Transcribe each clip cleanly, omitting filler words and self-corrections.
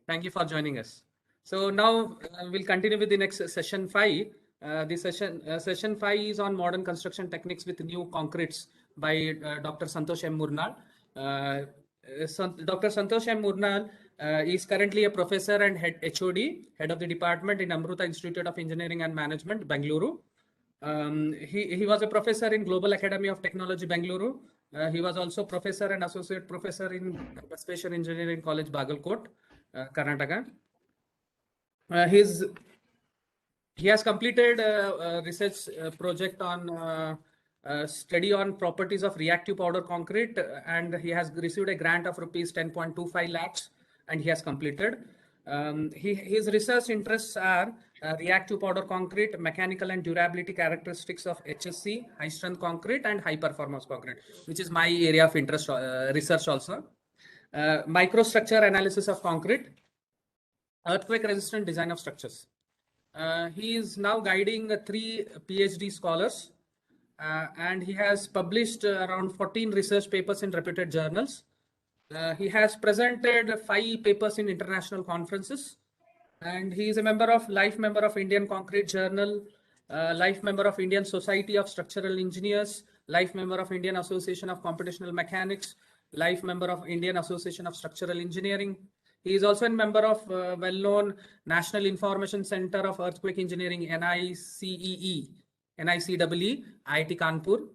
Thank you for joining us. So now we'll continue with the next session 5. The session 5 is on modern construction techniques with new concretes by Dr. Santosh M. Murnal. Dr. Santosh M. Murnal is currently a professor and HOD, head of the department in Amruta Institute of Engineering and Management, Bengaluru. He was a professor in Global Academy of Technology, Bengaluru. He was also professor and associate professor in Spatial Engineering College, Bagalkot, Karnataka. He has completed a research project on study on properties of reactive powder concrete, and he has received a grant of rupees 10.25 lakhs, and he has completed. His research interests are reactive powder concrete, mechanical and durability characteristics of HSC, high strength concrete, and high performance concrete, which is my area of interest research also. Microstructure analysis of concrete, earthquake resistant design of structures. He is now guiding 3 PhD scholars, and he has published around 14 research papers in reputed journals. He has presented 5 papers in international conferences, and he is a life member of Indian Concrete Journal, life member of Indian Society of Structural Engineers, life member of Indian Association of Computational Mechanics, life member of Indian Association of Structural Engineering. He is also a member of well-known National Information Center of Earthquake Engineering, NICEE, IIT Kanpur.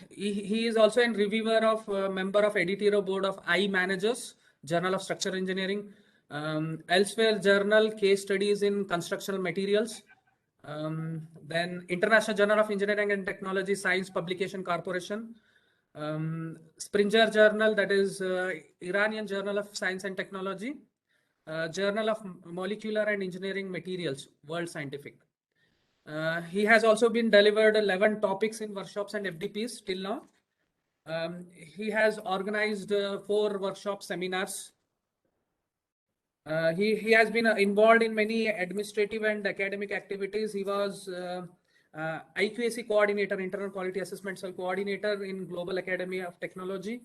He is also a reviewer of member of editorial board of iManagers, Journal of Structural Engineering, elsewhere journal case studies in constructional materials, then International Journal of Engineering and Technology Science Publication Corporation, Springer Journal, that is Iranian Journal of Science and Technology, Journal of Molecular and Engineering Materials, World Scientific. He has also been delivered 11 topics in workshops and FDPs till now. He has organized 4 workshop seminars. He has been involved in many administrative and academic activities. He was IQAC coordinator, Internal Quality Assessment Cell coordinator in Global Academy of Technology.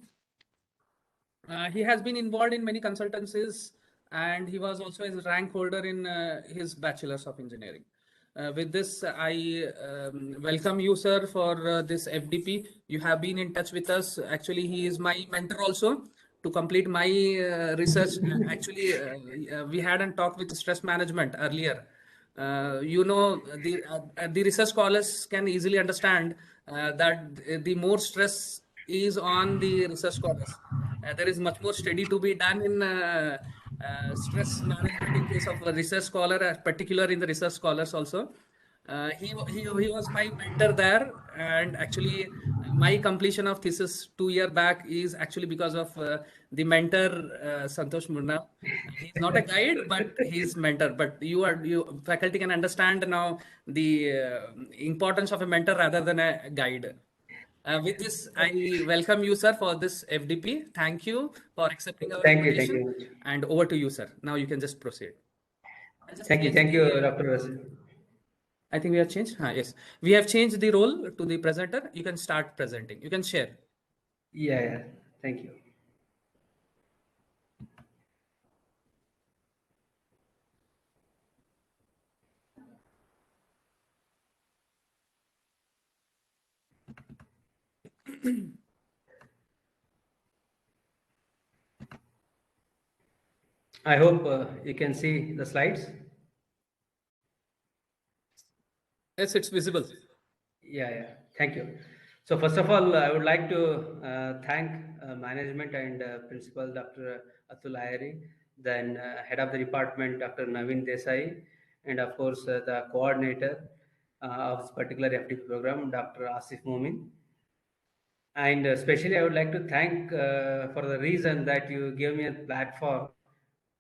He has been involved in many consultancies, and he was also a rank holder in his Bachelor's of Engineering. With this, I welcome you, sir, for this FDP. You have been in touch with us. Actually, he is my mentor also to complete my research. Actually, we had a talk with stress management earlier. You know, the research scholars can easily understand that the more stress is on the research scholars. There is much more study to be done in stress management in case of a research scholar, particular in the research scholars also. He was my mentor there, and actually my completion of thesis 2 years back is actually because of the mentor Santosh Murnal. He's not a guide, but he's mentor. But you faculty can understand now the importance of a mentor rather than a guide. With this, I welcome you, sir, for this FDP. Thank you for accepting our invitation. Thank you. And over to you, sir. Now you can just proceed. Thank you, Dr. Vasu. I think we have changed. Yes, we have changed the role to the presenter. You can start presenting. You can share. Yeah. Thank you. I hope you can see the slides. Yes, it's visible. Yeah. Thank you. So first of all, I would like to thank management and principal Dr. Atul Ayari, then head of the department Dr. Naveen Desai, and of course the coordinator of this particular FDP program, Dr. Asif Momin. And especially I would like to thank for the reason that you gave me a platform,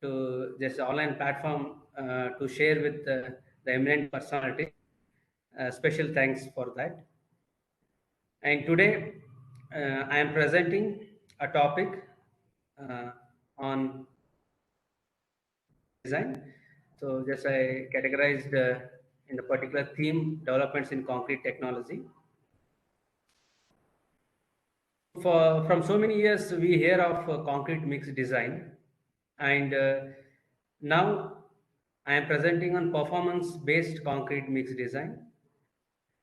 to this online platform to share with the eminent personality. Special thanks for that. And today I am presenting a topic on design. So just I categorized in the particular theme, developments in concrete technology. From so many years we hear of concrete mix design, And now I am presenting on performance-based concrete mix design.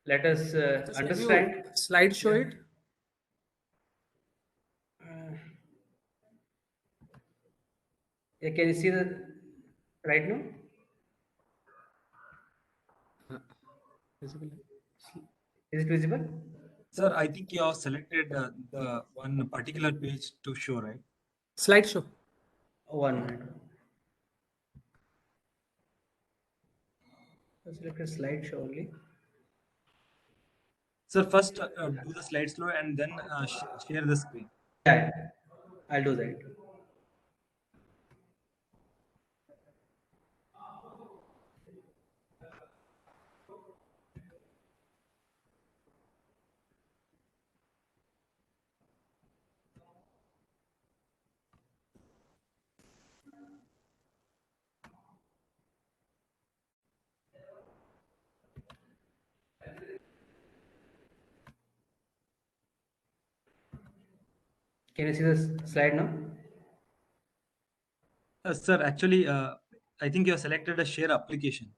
Let us Just can you understand. slide show Yeah. it? Yeah, can you see that right now? Visible. Is it visible? Sir, I think you have selected the one particular page to show, right? Slideshow. 1 minute. Select a slideshow only. Sir, first do the slide slow and then share the screen. Yeah, I'll do that. Can you see the slide now? Sir, actually, I think you have selected a share application.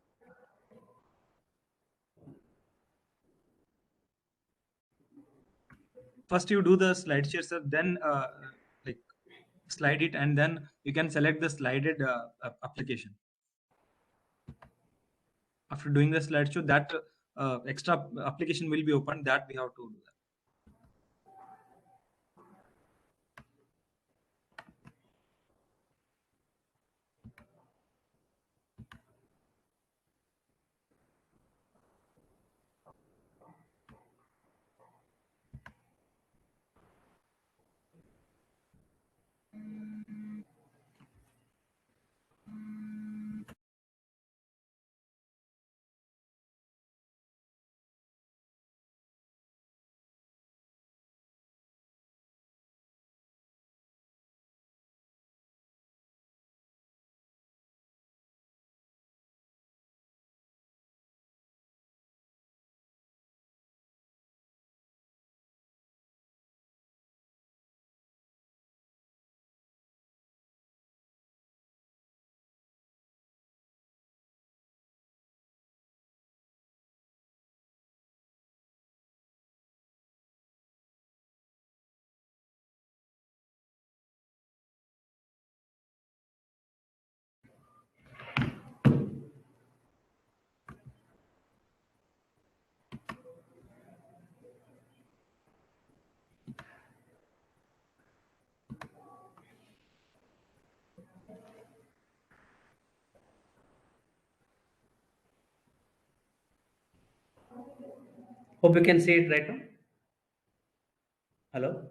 First, you do the slide share, sir, then like slide it, and then you can select the slided application. After doing the slideshow, that extra application will be opened. That we have to do that. Hope you can see it right now. Hello?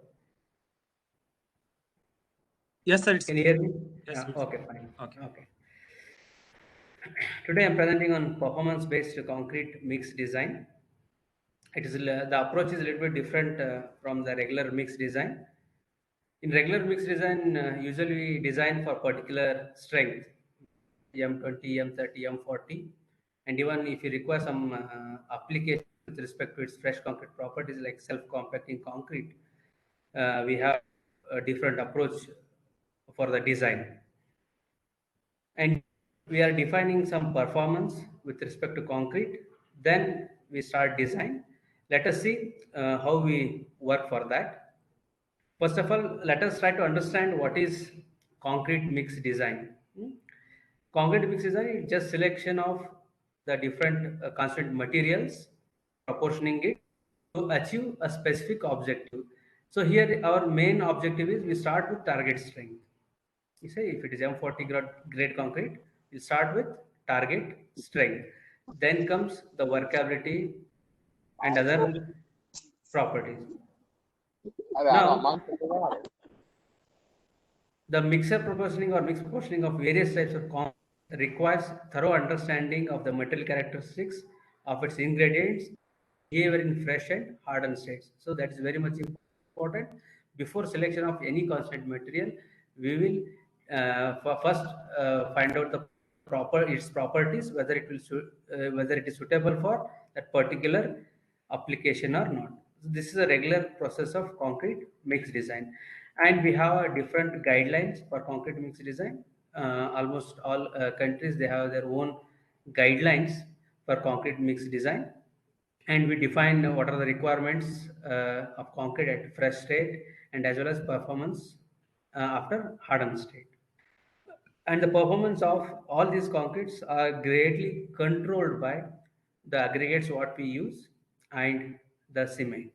Yes, sir. It's Can you hear me? yes. Yeah, okay, fine. Okay. Today I'm presenting on performance-based concrete mix design. It is the approach is a little bit different from the regular mix design. In regular mix design, usually we design for particular strength, M20, M30, M40, and even if you require some application with respect to its fresh concrete properties like self-compacting concrete, we have a different approach for the design. And we are defining some performance with respect to concrete. Then we start design. Let us see how we work for that. First of all, let us try to understand what is concrete mix design. Concrete mix design is just selection of the different constituent materials, proportioning it to achieve a specific objective. So here our main objective is we start with target strength. You say if it is M40 grade concrete, you start with target strength. Then comes the workability and other properties. Now, the mixer proportioning or mixed proportioning of various types of concrete requires thorough understanding of the material characteristics of its ingredients, behavior in fresh and hardened states. So that is very much important. Before selection of any constant material, we will first find out the its properties, whether whether it is suitable for that particular application or not. This is a regular process of concrete mix design. And we have different guidelines for concrete mix design. Almost all countries, they have their own guidelines for concrete mix design, and we define what are the requirements of concrete at fresh state and as well as performance after hardened state. And the performance of all these concretes are greatly controlled by the aggregates what we use and the cement.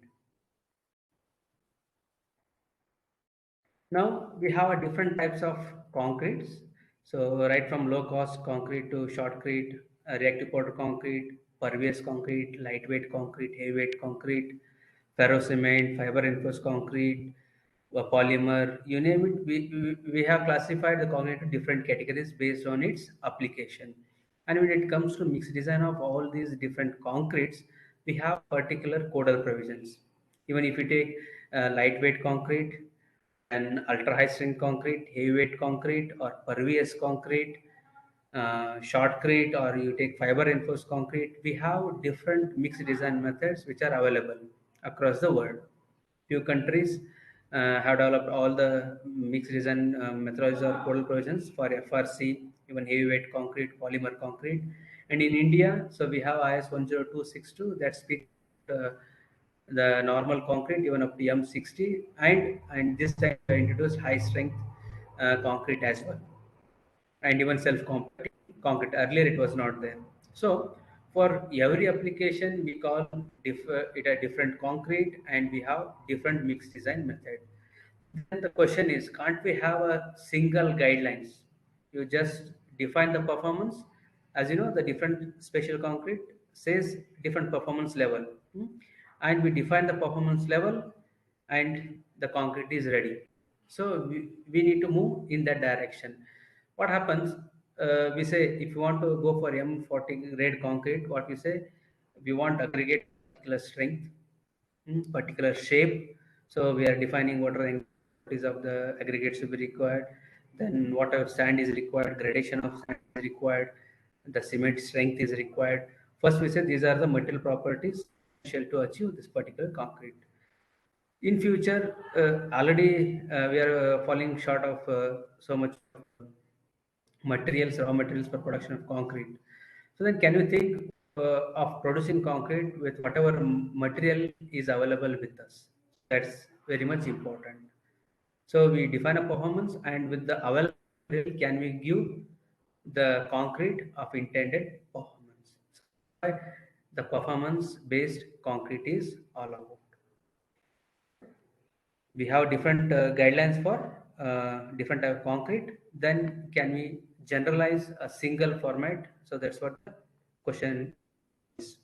Now we have a different types of concretes. So right from low cost concrete to shotcrete, reactive powder concrete, pervious concrete, lightweight concrete, heavyweight concrete, ferro cement, fiber reinforced concrete, polymer, you name it. We have classified the concrete to different categories based on its application. And when it comes to mixed design of all these different concretes, we have particular codal provisions. Even if you take lightweight concrete, and ultra high strength concrete, heavyweight concrete, or pervious concrete, shotcrete, or you take fiber reinforced concrete, we have different mixed design methods which are available across the world. Few countries have developed all the mixed design methodologies or codal provisions for FRC, even heavyweight concrete, polymer concrete. And in India, so we have IS 10262 that speaks the normal concrete even up to M60, and this time we introduced high strength concrete as well, and even self compact concrete. Earlier it was not there. So for every application we call it a different concrete, and we have different mixed design method. Then the question is, can't we have a single guidelines? You just define the performance. As you know, the different special concrete says different performance level. And we define the performance level, and the concrete is ready. So we need to move in that direction. What happens? We say if you want to go for M40 grade concrete, what we say, we want aggregate particular strength, particular shape. So we are defining what are the properties of the aggregates to be required, then whatever sand is required, gradation of sand is required, the cement strength is required. First we say these are the material properties essential to achieve this particular concrete. In future, already we are falling short of so much materials, raw materials for production of concrete. So then can you think of producing concrete with whatever material is available with us? That's very much important. So we define a performance, and with the available material, can we give the concrete of intended performance? So the performance based concrete is all about. We have different guidelines for different type of concrete. Then can we generalize a single format? So that's what the question is.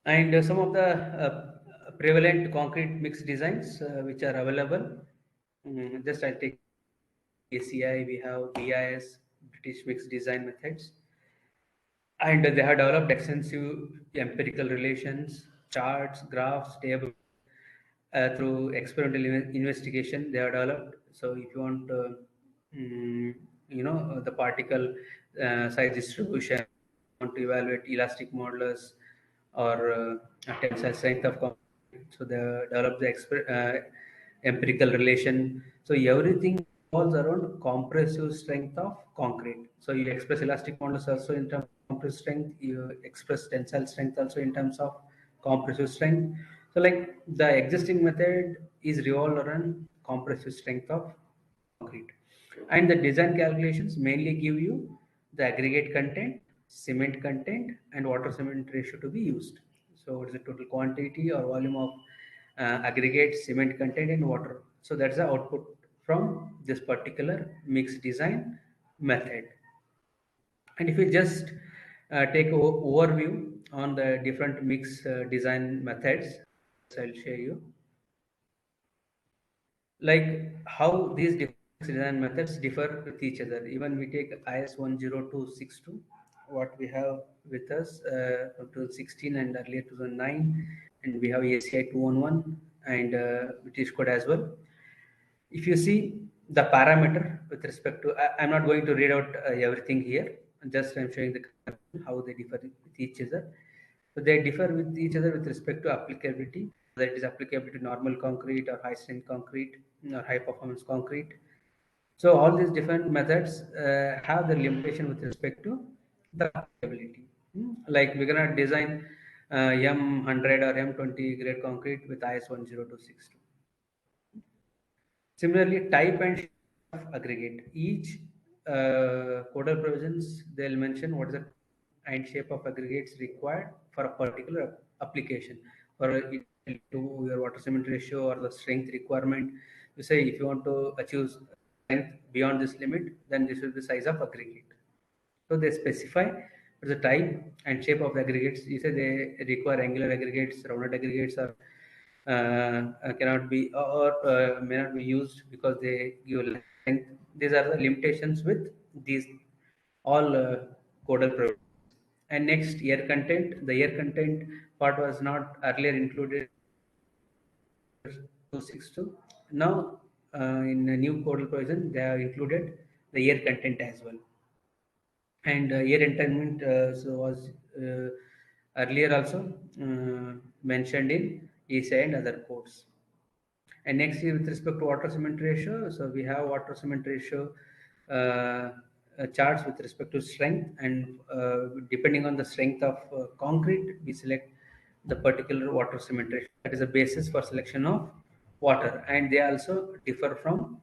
And some of the prevalent concrete mix designs which are available, just I'll take ACI, we have BIS, British mixed design methods, and they have developed extensive empirical relations, charts, graphs, tables. Through experimental investigation they are developed. So if you want the particle size distribution, want to evaluate elastic modulus or tensile strength of concrete, so they develop the empirical relation. So everything revolves around compressive strength of concrete. So you express elastic modulus also in terms of compressive strength, you express tensile strength also in terms of compressive strength. So like the existing method is revolved around compressive strength of concrete. And the design calculations mainly give you the aggregate content, cement content, and water cement ratio to be used. So what is the total quantity or volume of aggregate, cement content, and water. So that's the output from this particular mix design method. And if you just take an overview on the different mix design methods, I'll share you like how these different design methods differ with each other. Even we take IS 10262, what we have with us from 2016 and earlier 2009, and we have ACI 211 and British code as well. If you see the parameter with respect to, I'm not going to read out everything here, just I'm showing the how they differ with each other. So they differ with each other with respect to applicability, whether it is applicable to normal concrete or high strength concrete or high performance concrete. So all these different methods have the limitation with respect to the applicability. Like we're gonna design M100 or M20 grade concrete with IS 10262. Similarly, type and shape of aggregate. Each codal provisions, they'll mention what is the and shape of aggregates required for a particular application. For it to your water cement ratio or the strength requirement, you say if you want to achieve strength beyond this limit, then this is the size of aggregate. So they specify the type and shape of the aggregates. You say they require angular aggregates, rounded aggregates, or cannot be or may not be used because they give length. These are the limitations with these all codal provisions. And next, air content. The air content part was not earlier included 262. Now, in a new codal provision, they have included the air content as well. And air entertainment was earlier also mentioned in ESA and other codes. And next is with respect to water cement ratio. So we have water cement ratio charts with respect to strength, and depending on the strength of concrete, we select the particular water cement ratio. That is a basis for selection of water, and they also differ from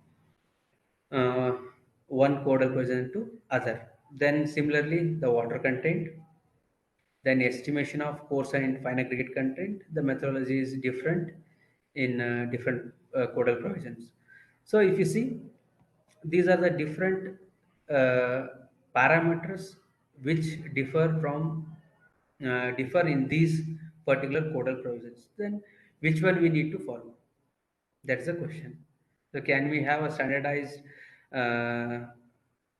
one codal provision to other. Then similarly, the water content, then estimation of coarse and fine aggregate content. The methodology is different in different codal provisions. So if you see, these are the different parameters which differ in these particular codal provisions. Then which one we need to follow? That's the question. So can we have a standardized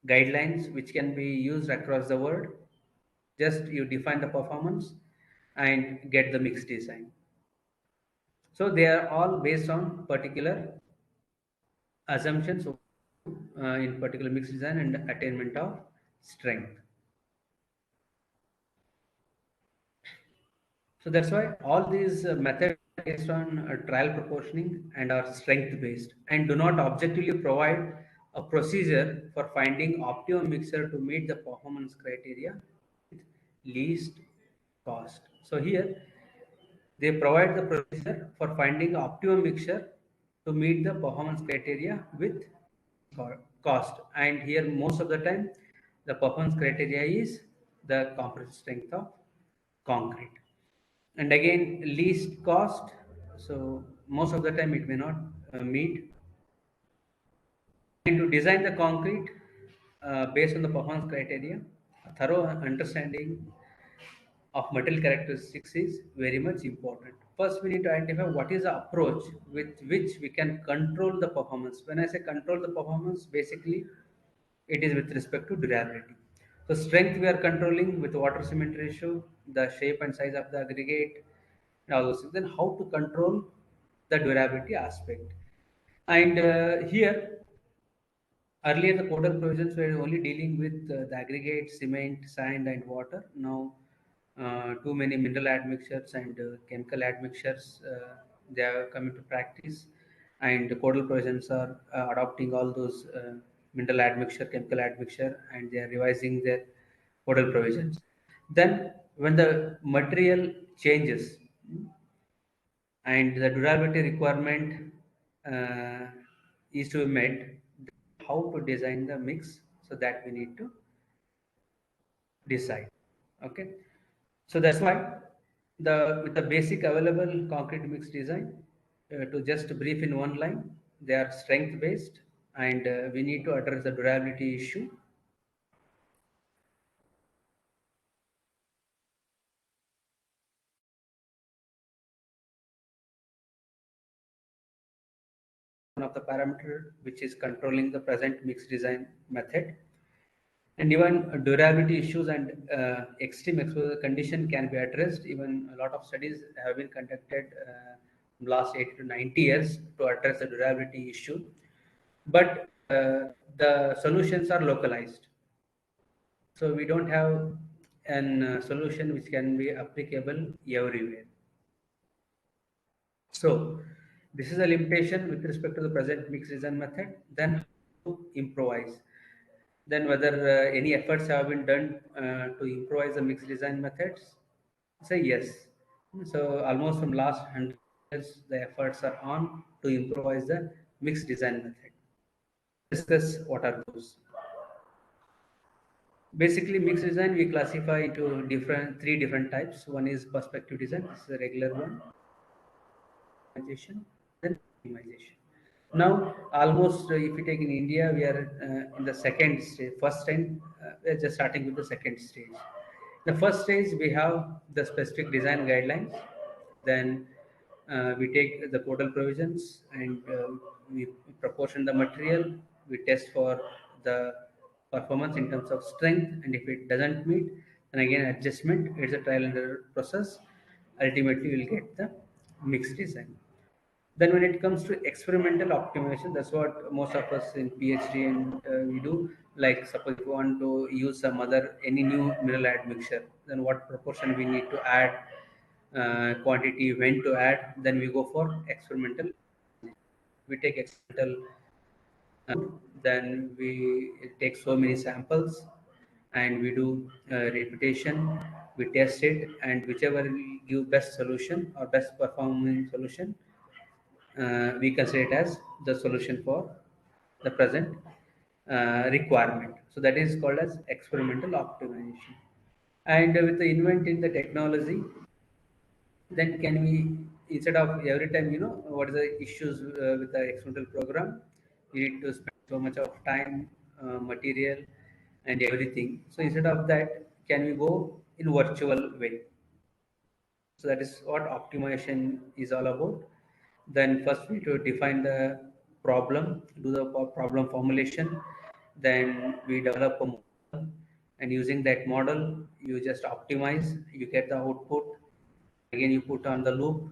guidelines which can be used across the world? Just you define the performance and get the mix design. So they are all based on particular assumptions in particular mix design and attainment of strength. So that's why all these methods are based on trial proportioning and are strength based and do not objectively provide a procedure for finding optimum mixture to meet the performance criteria with least cost. So here they provide the procedure for finding optimum mixture to meet the performance criteria with cost. And here most of the time the performance criteria is the compressive strength of concrete. And again, least cost. So most of the time it may not meet. And to design the concrete based on the performance criteria, a thorough understanding of material characteristics is very much important. First, we need to identify what is the approach with which we can control the performance. When I say control the performance, basically it is with respect to durability. So strength we are controlling with water cement ratio, the shape and size of the aggregate, and all those things. Then how to control the durability aspect. And here earlier, the codal provisions were only dealing with the aggregate, cement, sand, and water. Now, too many mineral admixtures and chemical admixtures they are coming to practice, and the codal provisions are adopting all those mineral admixture, chemical admixture, and they are revising their codal provisions. Then, when the material changes and the durability requirement is to be met, how to design the mix, so that we need to decide. Okay, so that's why the with the basic available concrete mix design, to just brief in one line, they are strength based, and we need to address the durability issue. One of the parameter which is controlling the present mix design method. And even durability issues and extreme exposure condition can be addressed. Even a lot of studies have been conducted last 80 to 90 years to address the durability issue, but the solutions are localized. So we don't have an solution which can be applicable everywhere. So this is a limitation with respect to the present mixed design method. Then to improvise. Then whether any efforts have been done to improvise the mixed design methods? Say yes. So almost from last 100 years, the efforts are on to improvise the mixed design method. Discuss what are those. Basically, mixed design we classify into three different types. One is perspective design. This is a regular one. Then optimization. Now, almost if you take in India, we are in the second stage. First time, we are just starting with the second stage. The first stage, we have the specific design guidelines. Then we take the codal provisions and we proportion the material. We test for the performance in terms of strength, and if it doesn't meet, then again adjustment. It's a trial and error process. Ultimately, we'll get the mixed design. Then when it comes to experimental optimization, that's what most of us in PhD and we do. Like suppose if you want to use some other any new mineral admixture, then what proportion we need to add, quantity when to add, then we go for experimental. We take experimental, then we take so many samples and we do repetition, we test it, and whichever will give best solution or best performing solution, we consider it as the solution for the present requirement. So that is called as experimental optimization. And with the invent in the technology, then can we, instead of every time, what is the issues with the experimental program, you need to spend so much of time, material, and everything. So instead of that, can we go in virtual way? So that is what optimization is all about. Then first we need to define the problem, do the problem formulation. Then we develop a model, and using that model, you just optimize, you get the output. Again, you put on the loop,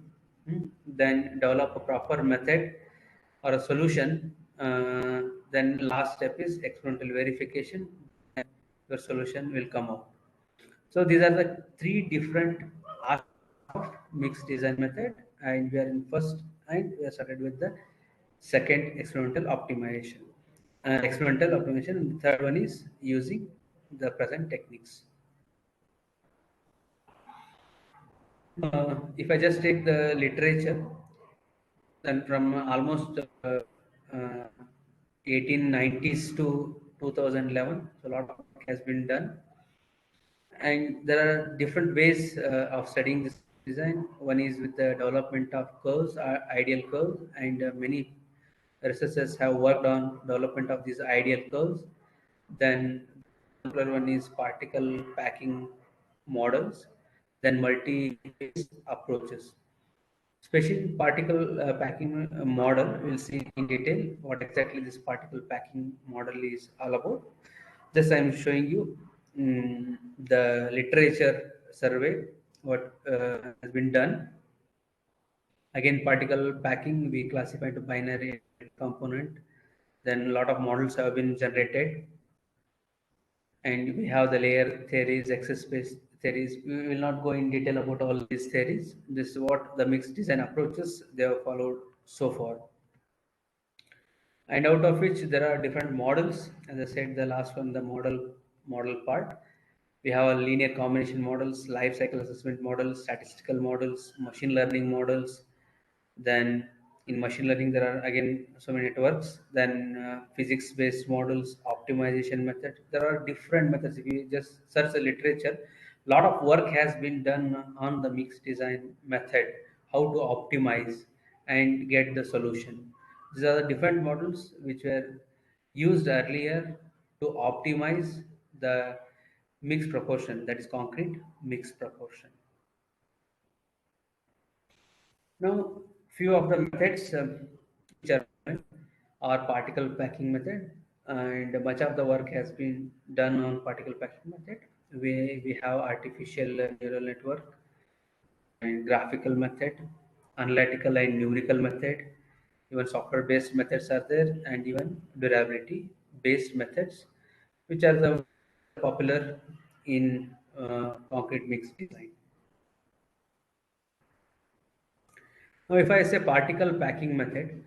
then develop a proper method or a solution. Then last step is experimental verification, and your solution will come out. So these are the three different aspects of mixed design method, and we are in first, and we are started with the second experimental optimization. And the third one is using the present techniques. If I just take the literature, then from almost 1890s to 2011, so a lot of work has been done. And there are different ways of studying this design. One is with the development of curves, ideal curves, and many researchers have worked on development of these ideal curves. Then another one is particle packing models, then multi-phase approaches. Especially particle packing model, we'll see in detail what exactly this particle packing model is all about. Just I'm showing you the literature survey, what has been done. Again, particle packing, we classify into binary component. Then a lot of models have been generated. And we have the layer theories, access space theories. We will not go in detail about all these theories. This is what the mixed design approaches they have followed so far. And out of which there are different models. As I said, the last one, the model part. We have a linear combination models, life cycle assessment models, statistical models, machine learning models. Then in machine learning, there are again so many networks. Then physics-based models, optimization method. There are different methods. If you just search the literature, a lot of work has been done on the mixed design method, how to optimize and get the solution. These are the different models which were used earlier to optimize the mixed proportion, that is concrete mixed proportion. Now, few of the methods which are particle packing method, and much of the work has been done on particle packing method. We have artificial neural network and graphical method, analytical and numerical method, even software based methods are there, and even durability based methods, which are the popular in concrete mixed design. Now, if I say particle packing method,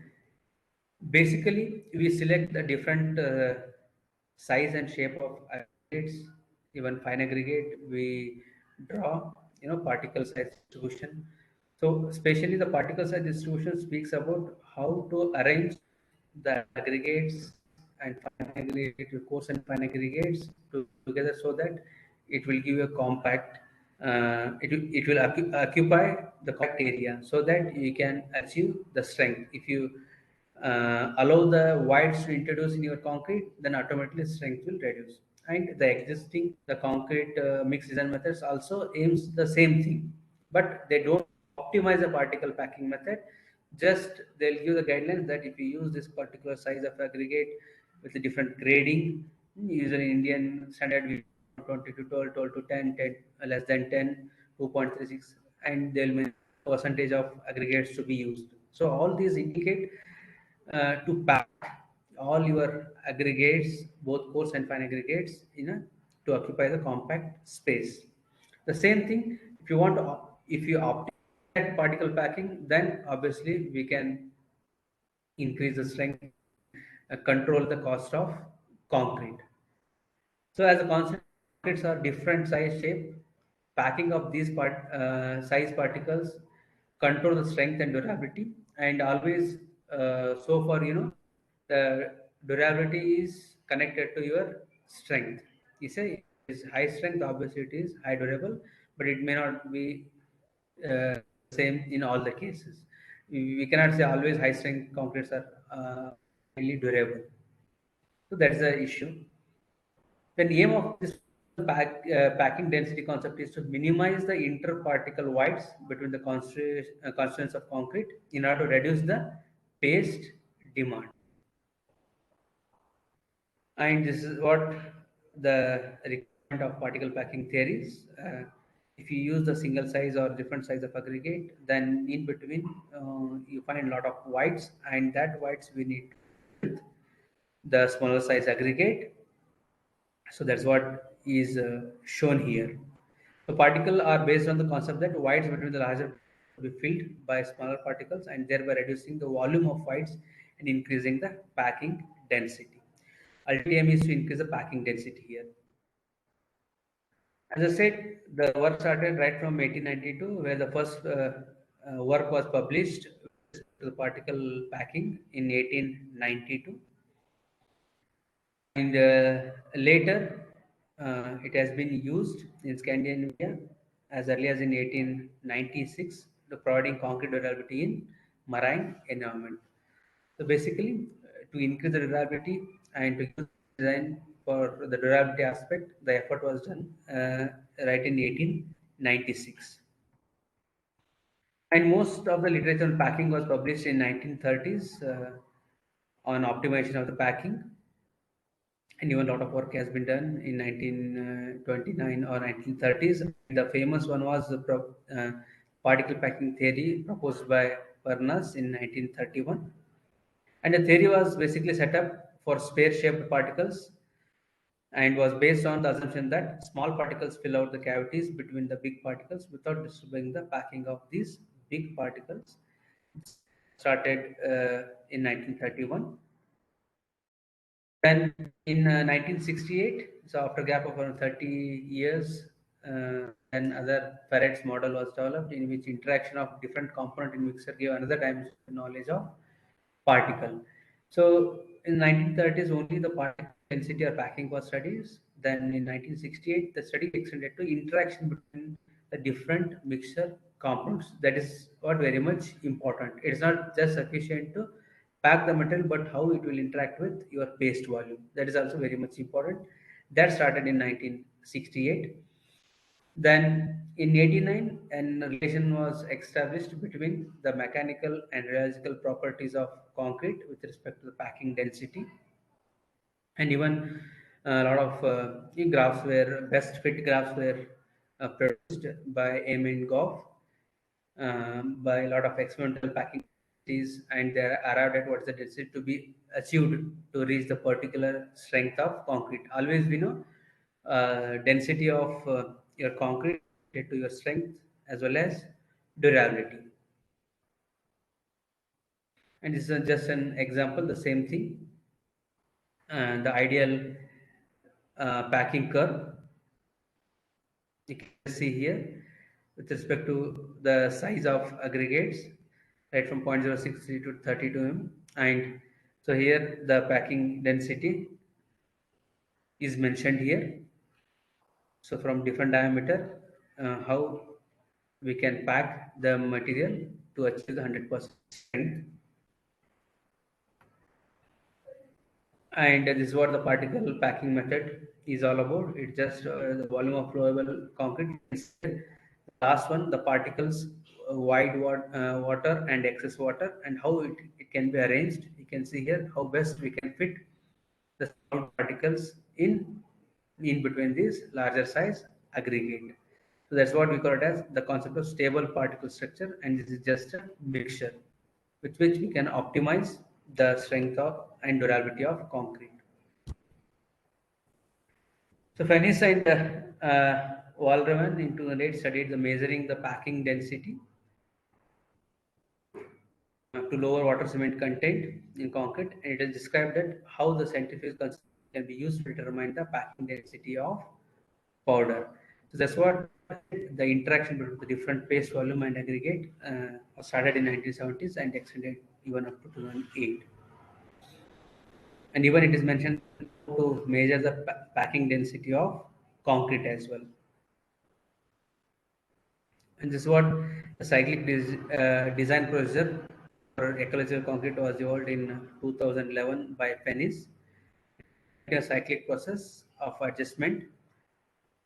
basically we select the different size and shape of aggregates, even fine aggregate. We draw, particle size distribution. So, especially the particle size distribution speaks about how to arrange the aggregates and fine aggregate, coarse and fine aggregates together so that it will give a compact. It will occupy the compact area so that you can achieve the strength. If you allow the voids to introduce in your concrete, then automatically strength will reduce. And the existing the concrete mix design methods also aims the same thing, but they don't optimize the particle packing method. Just they'll give the guidelines that if you use this particular size of aggregate with a different grading, usually Indian standard we 20 to 12, 12 to 10, 10 less than 10, 2.36, and they'll mention percentage of aggregates to be used. So all these indicate to pack all your aggregates, both coarse and fine aggregates, to occupy the compact space. The same thing, if you optimize particle packing, then obviously we can increase the strength, control the cost of concrete. So as a concept, concretes are different size shape. Packing of these size particles control the strength and durability, and always so far the durability is connected to your strength. You say is high strength, obviously it is high durable, but it may not be same in all the cases. We cannot say always high strength concretes are highly durable. So that's the issue. The aim of this packing density concept is to minimize the interparticle voids between the constituents of concrete in order to reduce the paste demand. And this is what the requirement of particle packing theories. If you use the single size or different size of aggregate, then in between you find a lot of voids, and that voids we need the smaller size aggregate. So that's what is shown here. The particles are based on the concept that voids between the larger will be filled by smaller particles and thereby reducing the volume of voids and increasing the packing density. Ultimate aim is to increase the packing density here. As I said, the work started right from 1892, where the first work was published to the particle packing in 1892. And later, it has been used in Scandinavia as early as in 1896, to providing concrete durability in marine environment. So basically, to increase the durability and to use design for the durability aspect, the effort was done right in 1896. And most of the literature on packing was published in 1930s on optimization of the packing, and even a lot of work has been done in 1929 or 1930s. The famous one was the particle packing theory proposed by Pervious in 1931. And the theory was basically set up for sphere-shaped particles and was based on the assumption that small particles fill out the cavities between the big particles without disturbing the packing of these big particles. Started in 1931. Then in 1968, so after a gap of around 30 years, then other Faraday's model was developed, in which interaction of different component in mixer gave another dimension of knowledge of particle. So in 1930s, only the particle density or packing was studied. Then in 1968, the study extended to interaction between the different mixture compounds. That is what very much important. It's not just sufficient to pack the material, but how it will interact with your paste volume. That is also very much important. That started in 1968. Then in 89, an relation was established between the mechanical and rheological properties of concrete with respect to the packing density. And even a lot of graphs were, best fit graphs were produced by Eamon Goff by a lot of experimental packing and they arrived at what's the density to be achieved to reach the particular strength of concrete. Always we know density of your concrete to your strength as well as durability. And this is just an example, the same thing. And the ideal packing curve you can see here with respect to the size of aggregates, right, from 0.063 to 32 mm. And so here the packing density is mentioned here. So from different diameter, how we can pack the material to achieve the 100% strength. And this is what the particle packing method is all about. It's just the volume of flowable concrete. The last one, the particles, water and excess water, and how it can be arranged. You can see here how best we can fit the small particles in between these larger size aggregate. So that's what we call it as the concept of stable particle structure, and this is just a mixture with which we can optimize the strength of and durability of concrete. So Fennis and Waldreman in 2008 studied the measuring the packing density to lower water cement content in concrete, and it is described that how the scientific concept can be used to determine the packing density of powder. So that's what the interaction between the different paste volume and aggregate started in 1970s and extended even up to 2008. And even it is mentioned to measure the packing density of concrete as well. And this is what the cyclic design procedure for ecological concrete was evolved in 2011 by Pennis. A cyclic process of adjustment.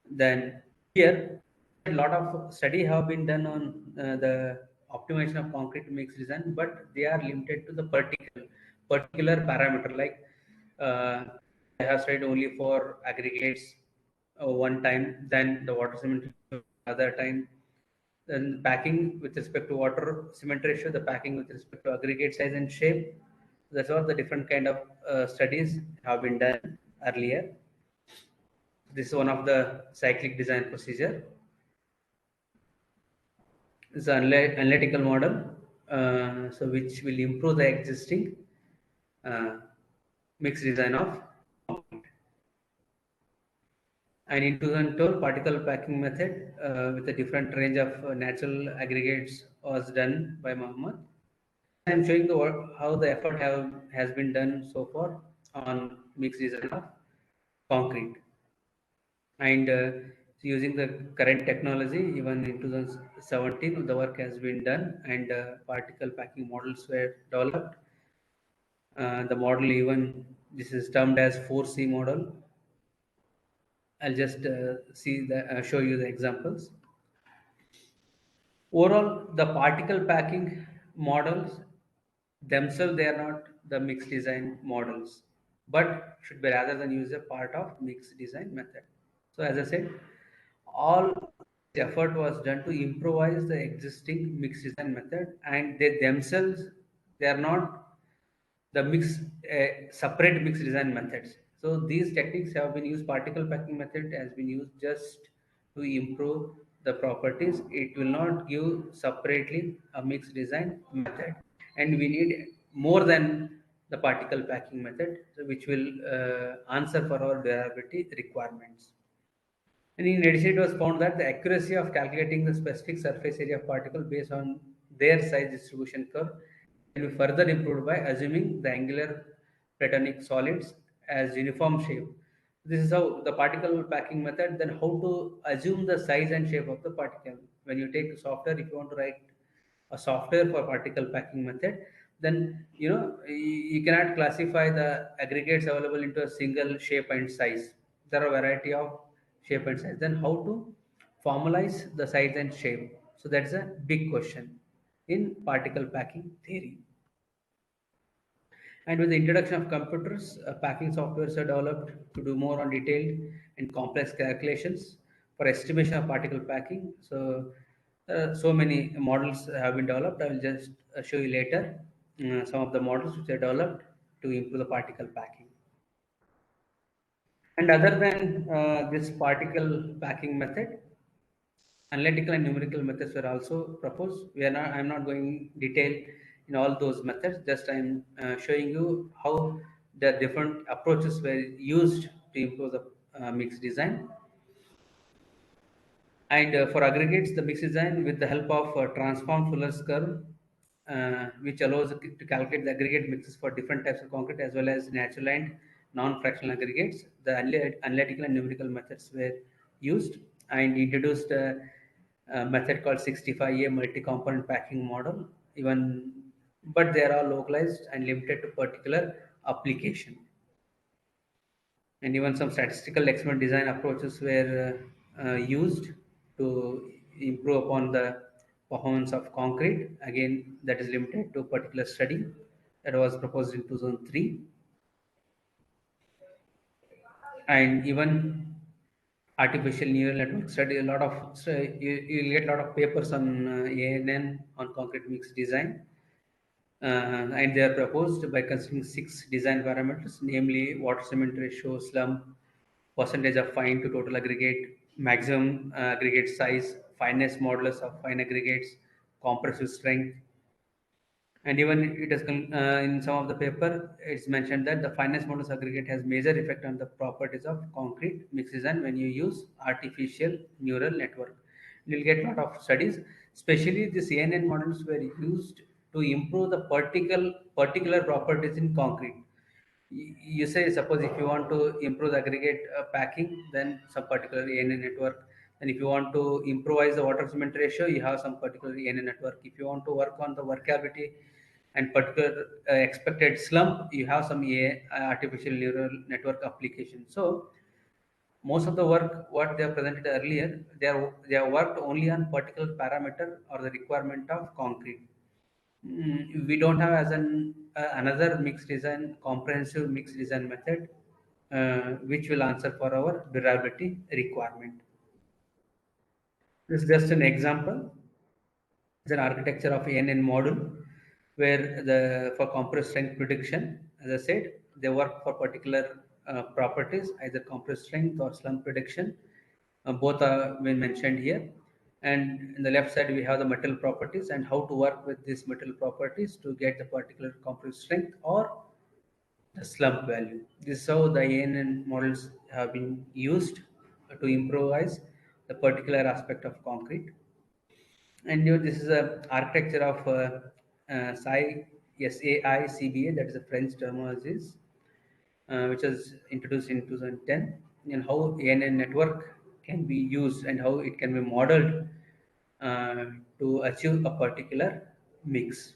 Then here, a lot of study have been done on the optimization of concrete mix design, but they are limited to the particular parameter. Like I have studied only for aggregates one time, then the water cement other time, then packing with respect to water cement ratio, the packing with respect to aggregate size and shape. That's all the different kind of studies have been done earlier. This is one of the cyclic design procedure. It's an analytical model, so which will improve the existing mixed design of concrete. And in 2012, particle packing method with a different range of natural aggregates was done by Mohammed. I'm showing the how the effort has been done so far on mixed design of concrete. And using the current technology, even in 2017, the work has been done and particle packing models were developed. The model even, this is termed as 4C model. I'll just show you the examples. Overall, the particle packing models themselves, they are not the mixed design models, but should be rather than use a part of mixed design method. So as I said, all effort was done to improvise the existing mixed design method, and they themselves, they are not the separate mixed design methods. So these techniques have been used. Particle packing method has been used just to improve the properties. It will not give separately a mixed design method, and we need more than the particle packing method, so which will answer for our durability requirements. And in addition, it was found that the accuracy of calculating the specific surface area of particle based on their size distribution curve can be further improved by assuming the angular platonic solids as uniform shape. This is how the particle packing method, then how to assume the size and shape of the particle. When you take software, if you want to write a software for particle packing method, then you cannot classify the aggregates available into a single shape and size. There are a variety of shape and size. Then how to formalize the size and shape? So that's a big question in particle packing theory. And with the introduction of computers, packing softwares are developed to do more on detailed and complex calculations for estimation of particle packing. So, so many models have been developed. I will just show you later some of the models which are developed to improve the particle packing. And other than this particle packing method, analytical and numerical methods were also proposed. I'm not going detail in all those methods. Just I'm showing you how the different approaches were used to improve the mix design. And for aggregates, the mix design with the help of transform Fuller's curve, which allows to calculate the aggregate mixes for different types of concrete as well as natural and non-fractional aggregates. The analytical and numerical methods were used, and introduced a method called 65A multi-component packing model. Even, but they are all localized and limited to particular application. And even some statistical experiment design approaches were used to improve upon the performance of concrete. Again, that is limited to a particular study that was proposed in 2003. And even artificial neural network study, a lot of, so you get a lot of papers on ANN on concrete mix design. And they are proposed by considering 6 design parameters, namely water cement ratio, slump, percentage of fine to total aggregate, maximum aggregate size, fineness modulus of fine aggregates, compressive strength. And even it is in some of the paper, it's mentioned that the fineness modulus aggregate has major effect on the properties of concrete mix design when you use artificial neural network. You'll get a lot of studies, especially the CNN models were used to improve the particular properties in concrete. You say, suppose if you want to improve the aggregate packing, then some particular ANN network. And if you want to improvise the water cement ratio, you have some particular ANN network. If you want to work on the workability and particular expected slump, you have some artificial neural network application. So most of the work what they have presented earlier, they have worked only on particular parameter or the requirement of concrete. We don't have as an another mixed design, comprehensive mixed design method, which will answer for our durability requirement. This is just an example. It's an architecture of ANN module where the for compressed strength prediction, as I said, they work for particular properties, either compressed strength or slump prediction. Both are been mentioned here. And in the left side, we have the metal properties and how to work with these metal properties to get the particular compressed strength or the slump value. This is how the ANN models have been used to improvise the particular aspect of concrete. And this is a architecture of SAICBA, that is a French terminology, which was introduced in 2010, and how ANN network can be used and how it can be modeled to achieve a particular mix.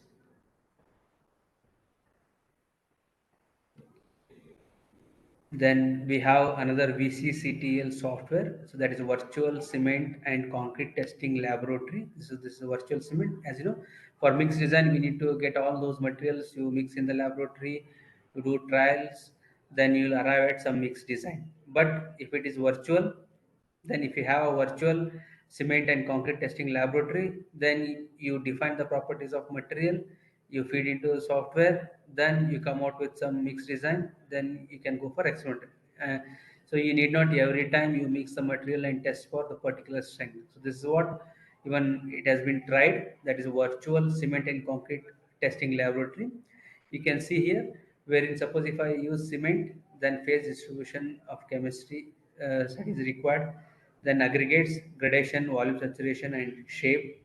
Then we have another VCCTL software. So that is a virtual cement and concrete testing laboratory. This is a virtual cement. As you know, for mix design, we need to get all those materials you mix in the laboratory, you do trials, then you'll arrive at some mix design. But if it is virtual, then if you have a virtual cement and concrete testing laboratory, then you define the properties of material, you feed into the software, then you come out with some mix design, then you can go for experiment. Uh, so you need not every time you mix the material and test for the particular strength. So this is what even it has been tried, that is virtual cement and concrete testing laboratory. You can see here, wherein suppose if I use cement, then phase distribution of chemistry studies required, then aggregates, gradation, volume saturation, and shape.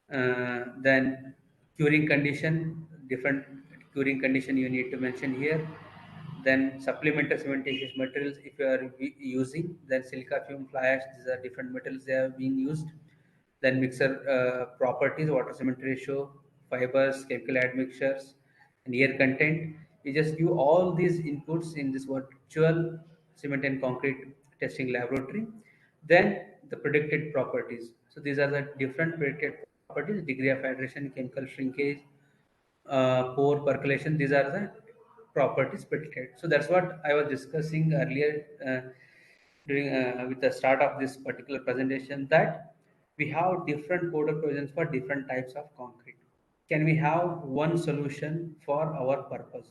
Then curing condition, different curing condition you need to mention here. Then supplementary cementitious materials if you are using, then silica fume, fly ash, these are different metals they have been used. Then mixer properties, water cement ratio, fibers, chemical admixtures, and air content. You just give all these inputs in this virtual cement and concrete testing laboratory. Then the predicted properties. So these are the different predicted properties: degree of hydration, chemical shrinkage, pore percolation. These are the properties predicted. So that's what I was discussing earlier during with the start of this particular presentation, that we have different code provisions for different types of concrete. Can we have one solution for our purpose?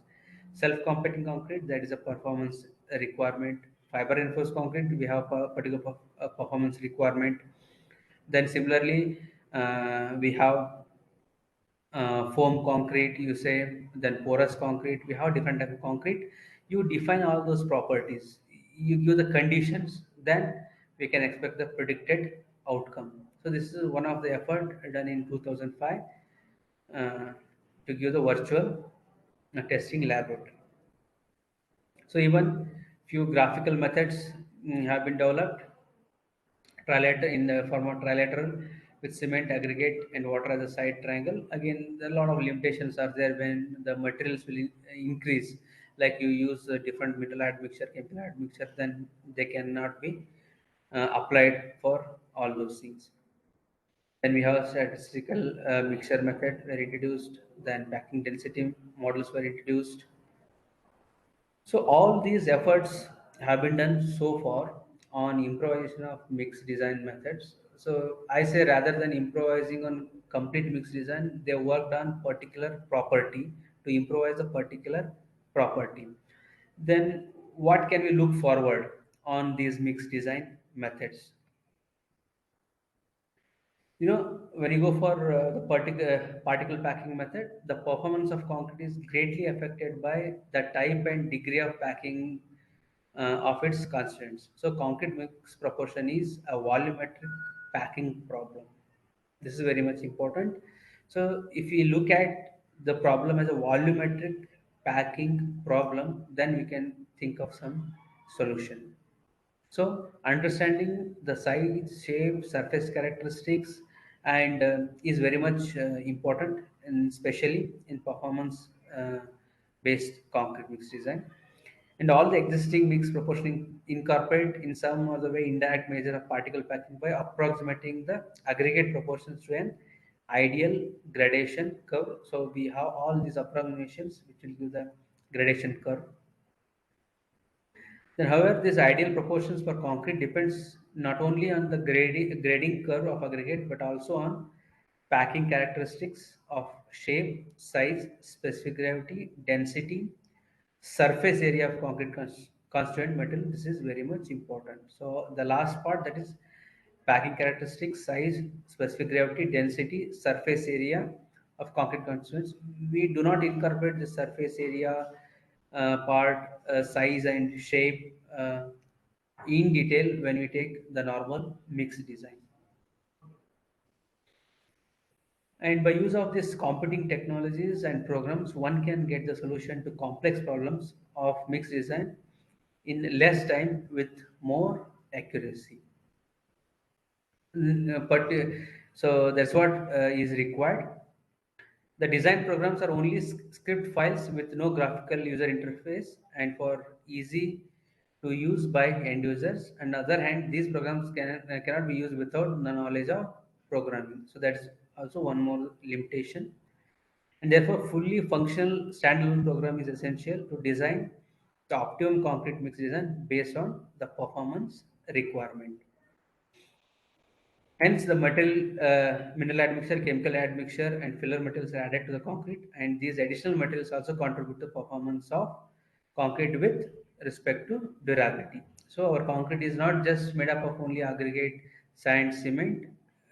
Self-compacting concrete, that is a performance requirement. Fiber reinforced concrete, we have a particular performance requirement. Then similarly, we have foam concrete, you say, then porous concrete. We have different type of concrete. You define all those properties. You give the conditions, then we can expect the predicted outcome. So this is one of the effort done in 2005 uh, to give the virtual testing laboratory. So even few graphical methods have been developed trilateral in the form of trilateral with cement aggregate and water as a side triangle. Again, a lot of limitations are there when the materials will increase, like you use a different mineral admixture, chemical admixture, then they cannot be applied for all those things. Then we have statistical mixture method were introduced, then packing density models were introduced. So all these efforts have been done so far on improvisation of mixed design methods. So I say rather than improvising on complete mixed design, they worked on particular property to improvise a particular property. Then what can we look forward on these mixed design methods? When you go for the particle packing method, the performance of concrete is greatly affected by the type and degree of packing of its constituents. So concrete mix proportion is a volumetric packing problem. This is very much important. So if we look at the problem as a volumetric packing problem, then we can think of some solution. So understanding the size, shape, surface characteristics, and is very much important, and especially in performance based concrete mix design. And all the existing mix proportioning incorporate in some other way indirect measure of particle packing by approximating the aggregate proportions to an ideal gradation curve. So we have all these approximations which will give the gradation curve. Then, however, these ideal proportions for concrete depends not only on the grading curve of aggregate but also on packing characteristics of shape, size, specific gravity, density, surface area of concrete constituent material. This is very much important. So the last part, that is packing characteristics, size, specific gravity, density, surface area of concrete constituents. We do not incorporate the surface area part, size and shape in detail when we take the normal mixed design. And by use of these computing technologies and programs, one can get the solution to complex problems of mixed design in less time with more accuracy. But so that's what is required. The design programs are only script files with no graphical user interface and for easy to use by end users. On the other hand, these programs cannot be used without the knowledge of programming. So that's also one more limitation. And therefore, fully functional standalone program is essential to design the optimum concrete mix design based on the performance requirement. Hence, the mineral admixture, chemical admixture, and filler materials are added to the concrete, and these additional materials also contribute to performance of concrete with respect to durability. So, our concrete is not just made up of only aggregate, sand, cement.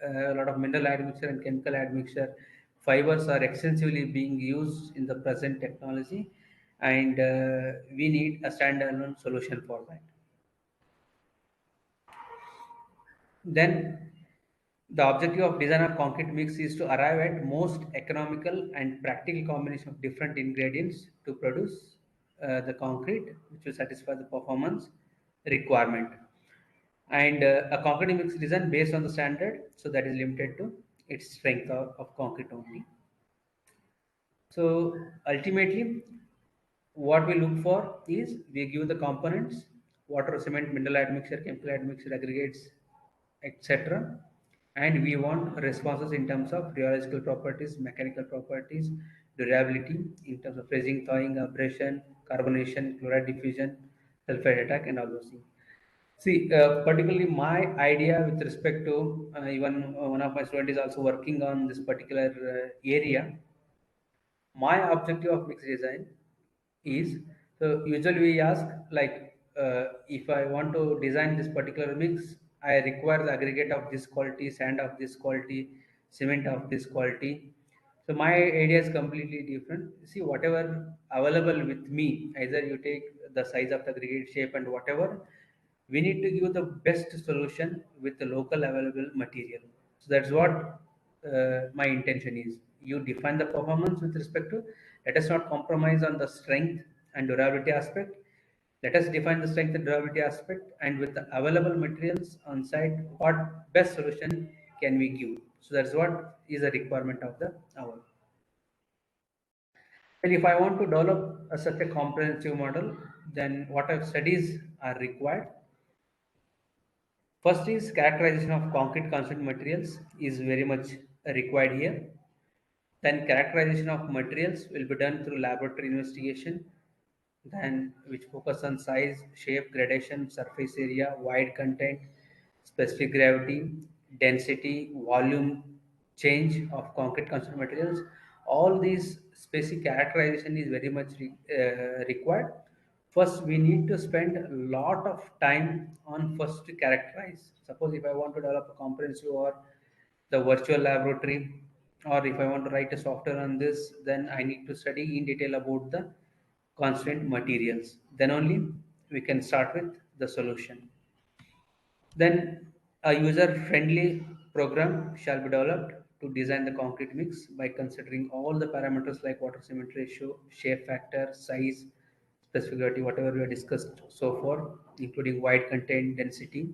A lot of mineral admixture and chemical admixture fibers are extensively being used in the present technology, and we need a standalone solution for that. Then the objective of design of concrete mix is to arrive at most economical and practical combination of different ingredients to produce the concrete which will satisfy the performance requirement. And a concrete mix design based on the standard, so that is limited to its strength of concrete only. So ultimately, what we look for is we give the components: water, cement, mineral admixture, chemical admixture, aggregates, etc. And we want responses in terms of rheological properties, mechanical properties, durability, in terms of freezing, thawing, abrasion, carbonation, chloride diffusion, sulfide attack, and all those things. See, particularly my idea with respect to even one of my students is also working on this particular area. My objective of mixed design is, so usually we ask like if I want to design this particular mix, I require the aggregate of this quality, sand of this quality, cement of this quality, So my idea is completely different. See, whatever available with me, either you take the size of the aggregate shape and whatever, we need to give the best solution with the local available material. So that's what my intention is. You define the performance with respect to, let us not compromise on the strength and durability aspect. Let us define the strength and durability aspect, and with the available materials on site, what best solution can we give? So that's what is a requirement of the hour. And if I want to develop such a comprehensive model, then what are studies are required? First is characterization of concrete construction materials is very much required here. Then characterization of materials will be done through laboratory investigation, then which focus on size, shape, gradation, surface area, void content, specific gravity, density, volume change of concrete construction materials. All these specific characterization is very much required. First, we need to spend a lot of time on first to characterize. Suppose if I want to develop a comprehensive or the virtual laboratory, or if I want to write a software on this, then I need to study in detail about the constraint materials. Then only we can start with the solution. Then a user-friendly program shall be developed to design the concrete mix by considering all the parameters like water cement ratio, shape factor, size, specificity, whatever we have discussed so far, including void content, density,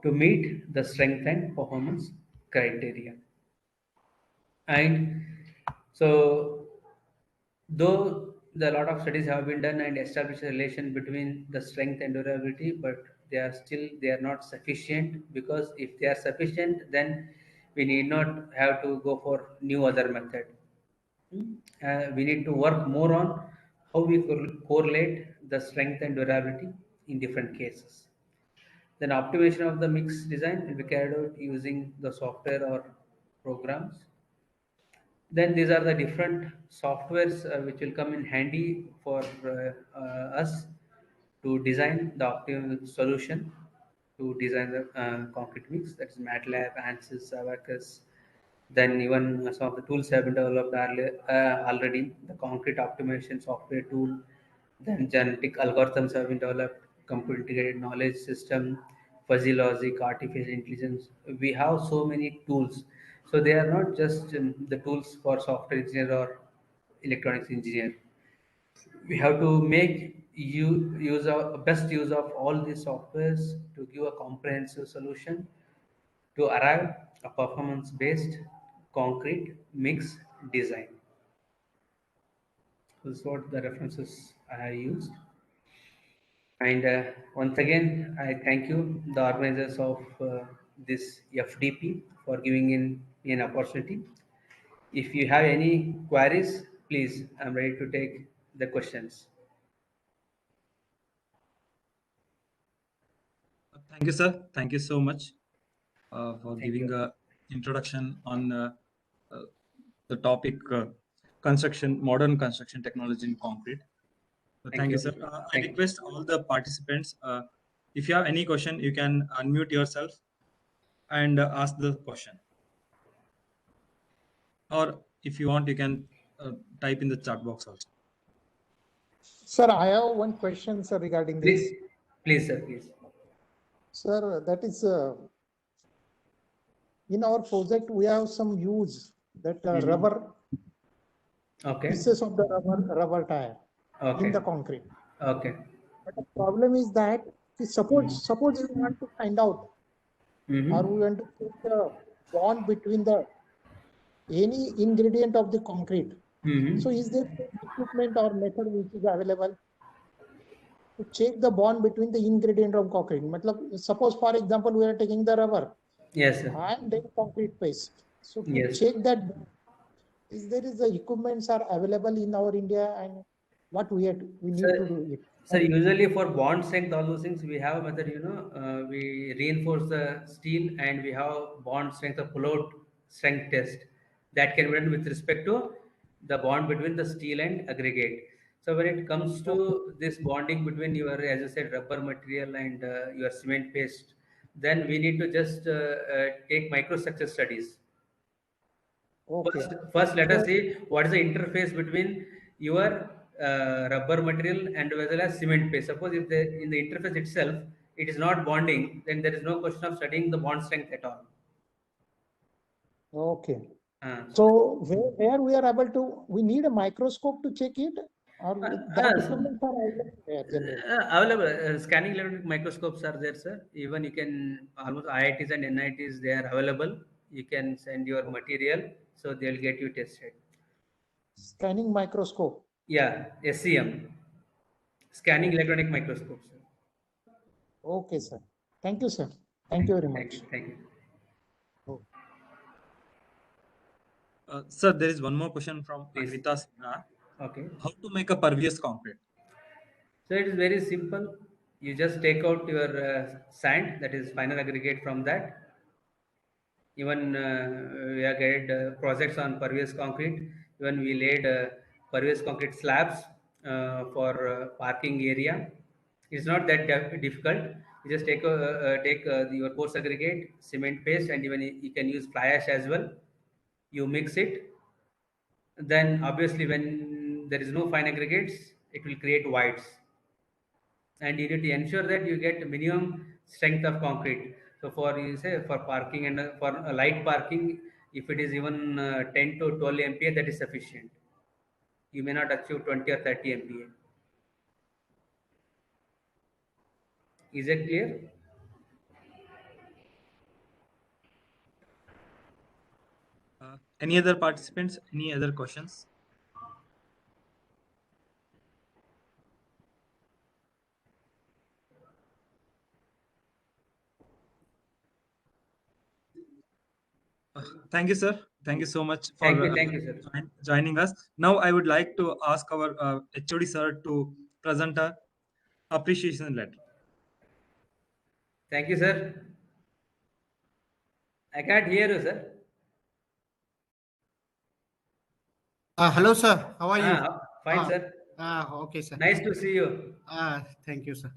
to meet the strength and performance criteria. And so, though a lot of studies have been done and established a relation between the strength and durability, but they are not sufficient, because if they are sufficient, then we need not have to go for new other method. We need to work more on how we correlate the strength and durability in different cases. Then optimization of the mix design will be carried out using the software or programs. Then these are the different softwares which will come in handy for us to design the optimal solution to design the concrete mix. That's MATLAB, ANSYS, Abacus. Then even some of the tools have been developed already. The concrete optimization software tool, then genetic algorithms have been developed, computer integrated knowledge system, fuzzy logic, artificial intelligence. We have so many tools. So they are not just the tools for software engineer or electronics engineer. We have to make use of best use of all these softwares to give a comprehensive solution to arrive a performance based concrete mix design. This is what the references I have used. And once again, I thank you, the organizers of this FDP, for giving in me an opportunity. If you have any queries, please, I'm ready to take the questions. Thank you, sir. Thank you so much for Thank giving you. a introduction on the topic modern construction technology in concrete. So Thank thank you, you. sir. I Thank you. request all the participants, if you have any question, you can unmute yourself and ask the question. Or if you want, you can type in the chat box also. Sir, I have one question, sir, regarding this. Please, sir, please. Sir, that is, in our project, we have some use that rubber, Okay. pieces of the rubber tire Okay. in the concrete. Okay. But the problem is that, suppose you want to find out, or we want to put the bond between any ingredient of the concrete. So is there equipment or method which is available to check the bond between the ingredient of concrete? Suppose, for example, we are taking the rubber. Yes, sir. And then concrete paste. So to Yes. check that, is the equipments are available in our India, and what we need to do it? So usually for bond strength, all those things, we have a method, we reinforce the steel and we have bond strength or pull-out strength test that can be done with respect to the bond between the steel and aggregate. So when it comes to this bonding between your, as you said, rubber material and your cement paste, then we need to just take microstructure studies. Okay. First, let us see what is the interface between your rubber material and as well as cement paste. Suppose if in the interface itself it is not bonding, then there is no question of studying the bond strength at all. Okay. Uh, So where we are able to, we need a microscope to check it, or that equipment are available there generally? available scanning electronic microscopes are there, sir. Even you can almost IITs and NITs, they are available. You can send your material, so they'll get you tested. Scanning microscope. Yeah, SCM, scanning electronic microscope, sir. Okay, sir. Thank you, sir. Thank you very Thank much. you. Thank you. Sir, there is one more question from Please. Anvita Sinha. Okay. How to make a pervious concrete? So it is very simple. You just take out your sand, that is final aggregate from that. Even we have get projects on pervious concrete. Even we laid pervious concrete slabs for parking area. It's not that difficult. You just take your coarse aggregate, cement paste, and even you can use fly ash as well. You mix it. Then obviously when there is no fine aggregates, it will create voids. And you need to ensure that you get minimum strength of concrete. So for you say for parking and for a light parking, if it is even 10 to 12 MPa, that is sufficient. You may not achieve 20 or 30 MPa. Is it clear? Any other participants? Any other questions? Thank you, sir. Thank you so much for Thank you, sir. joining us. Now, I would like to ask our HOD sir to present a appreciation letter. Thank you, sir. I can't hear you, sir. Hello, sir. How are you? Fine, sir. Okay, sir. Nice to see you. Thank you, sir.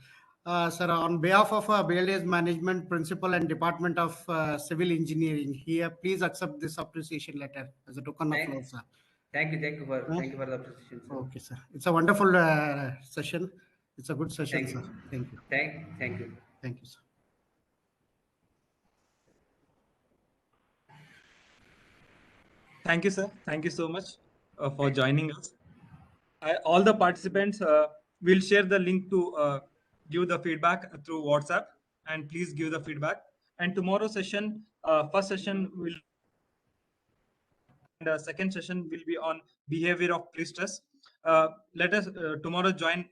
Sir, on behalf of BLA's Management Principal and Department of Civil Engineering, here, please accept this appreciation letter as a token of love, sir. Thank you for the appreciation, sir. Okay, sir. It's a wonderful session. It's a good session, sir. Thank you. Thank you. Thank you, sir. Thank you, sir. Thank you so much for joining us. All the participants will share the link to give the feedback through WhatsApp, and please give the feedback. And tomorrow session, first session will and second session will be on behavior of pre-stress. Let us tomorrow join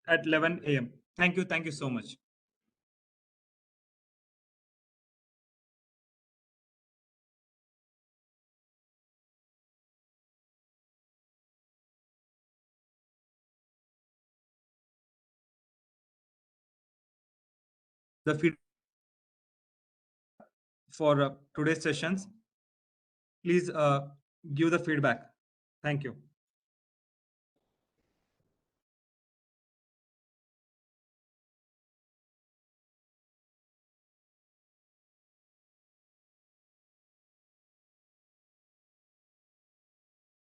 at 11 a.m. Thank you. Thank you so much. The feedback for today's sessions, please give the feedback. Thank you.